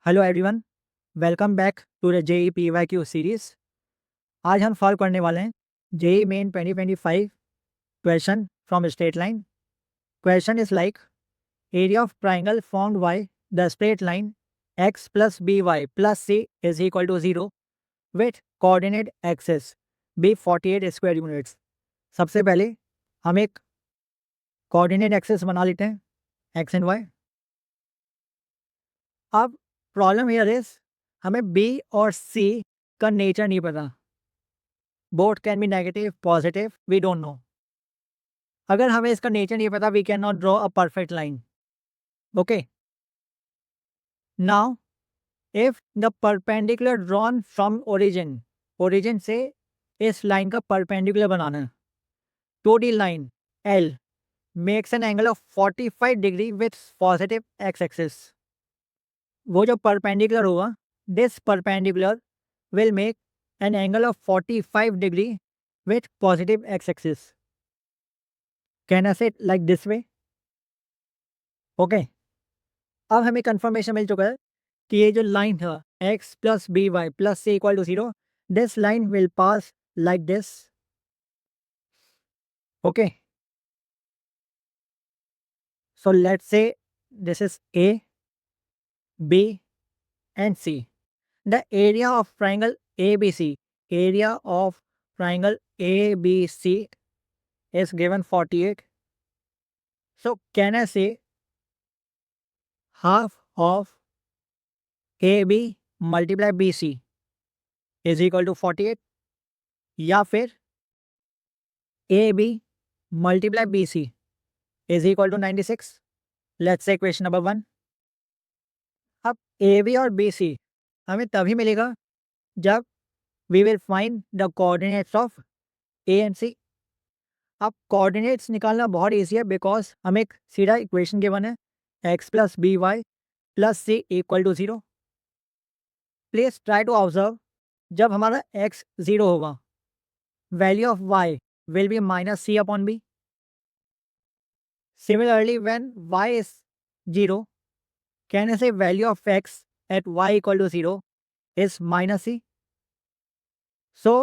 Hello everyone, welcome back to the JEE PYQ series. आज हम solve करने वाले हैं JEE main 2025 question from straight line. Question is like area of triangle formed by the straight line x plus b y plus c is equal to 0 with coordinate axes be 48 square units. सबसे पहले हम एक coordinate axes बना लेते हैं, x and y. अब problem here is हमें b और सी का नेचर नहीं पता। Both can be negative positive, we don't know. अगर हमें इसका नेचर नहीं पता we can not draw a perfect line. Okay, now if the perpendicular drawn from origin, origin से इस लाइन का परपेंडिकुलर बनाना है। 2D line L makes an angle of 45 degree with positive x axis. वो जो perpendicular होगा, this perpendicular will make an angle of 45 degree with positive x axis. Can I से it like this way? Okay, अब हमें confirmation मिल चुका है कि ये जो लाइन था x plus b y plus c equal to 0, this line will pass like this. Okay, so let's say this is A, B and C. The area of triangle ABC, area of triangle ABC is given 48. So can I say half of AB multiply BC is equal to 48, या फिर AB multiply BC is equal to 96? Let's say question number 1. अब AB और BC हमें तभी मिलेगा जब we will find the coordinates of A and C. अब coordinates निकालना बहुत ईजी है बिकॉज हमें एक सीधा इक्वेशन गिवन है x plus b y plus c equal to 0। Please try to observe, जब हमारा x 0 होगा value of y will be minus c upon b. Similarly when y is 0, can I say value of x at y equal to 0 is minus c. So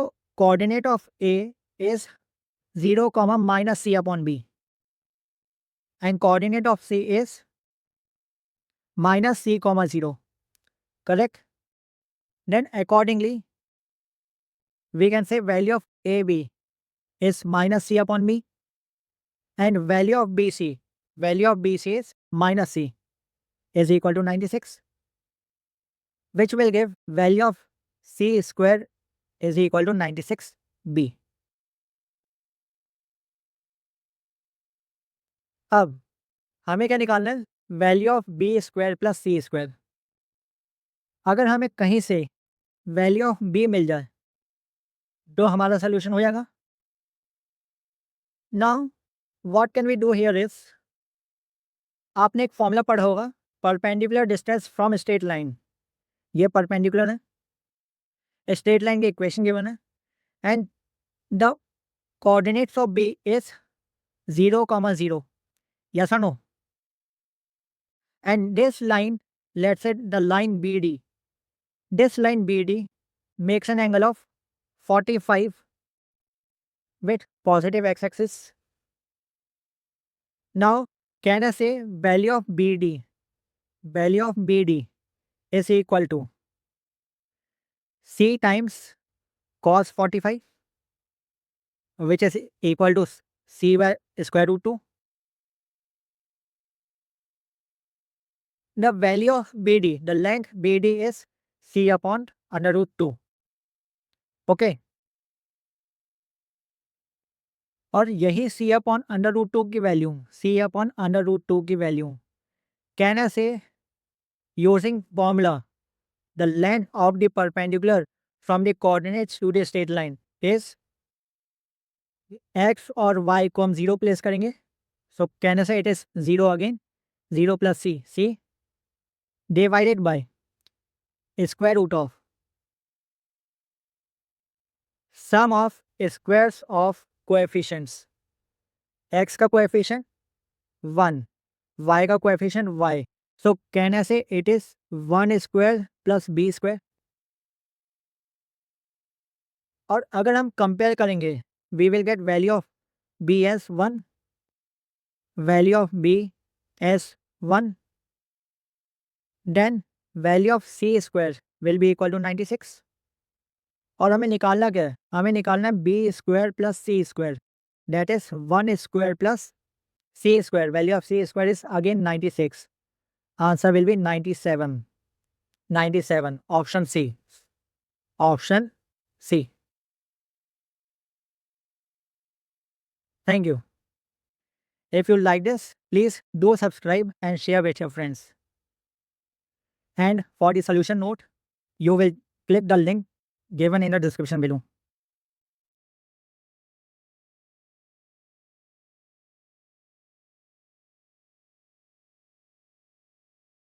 coordinate of A is 0 comma minus c upon b, and coordinate of C is minus c comma 0. Correct? Then accordingly we can say value of AB is minus c upon b, and value of BC is minus c is equal to 96, which will give value of c square is equal to 96b. अब हमें क्या निकालना है? Value of b square plus c square. अगर हमें कहीं से value of B मिल जाए तो हमारा सोल्यूशन हो जाएगा। Now what can we do here is, आपने एक फॉर्मूला पढ़ा होगा, perpendicular distance from straight line. ये परपेंडिकुलर है, स्ट्रेट लाइन की इक्वेशन गिवन है, and the coordinates of b is 0 comma 0. Yes or no? And this line, let's say the line BD, this line BD makes an angle of 45 with positive x-axis. Now can I say value of BD is equal to C times cos 45, which is equal to C by square root 2. The value of BD, the length BD is C upon under root 2. Okay, और यही C upon under root 2 की value, C upon under root 2 की value, can I say using formula the length of the perpendicular from the coordinates to the straight line is x और y को हम 0 place करेंगे, so can I say it is 0 again, 0 plus c divided by square root of sum of squares of coefficients. x का coefficient 1, y का coefficient y, So can I say it is 1 square plus b square? और अगर हम compare करेंगे, we will get value of b as 1, value of b as 1, then value of c square will be equal to 96. और हमें निकालना क्या है? हमें निकालना है b square plus c square, that is 1 square plus c square. Value of c square is again 96. Answer will be 97. 97. Option c. Option c. Thank you. If you like this, please do subscribe and share with your friends. And for the solution note, you will click the link given in the description below.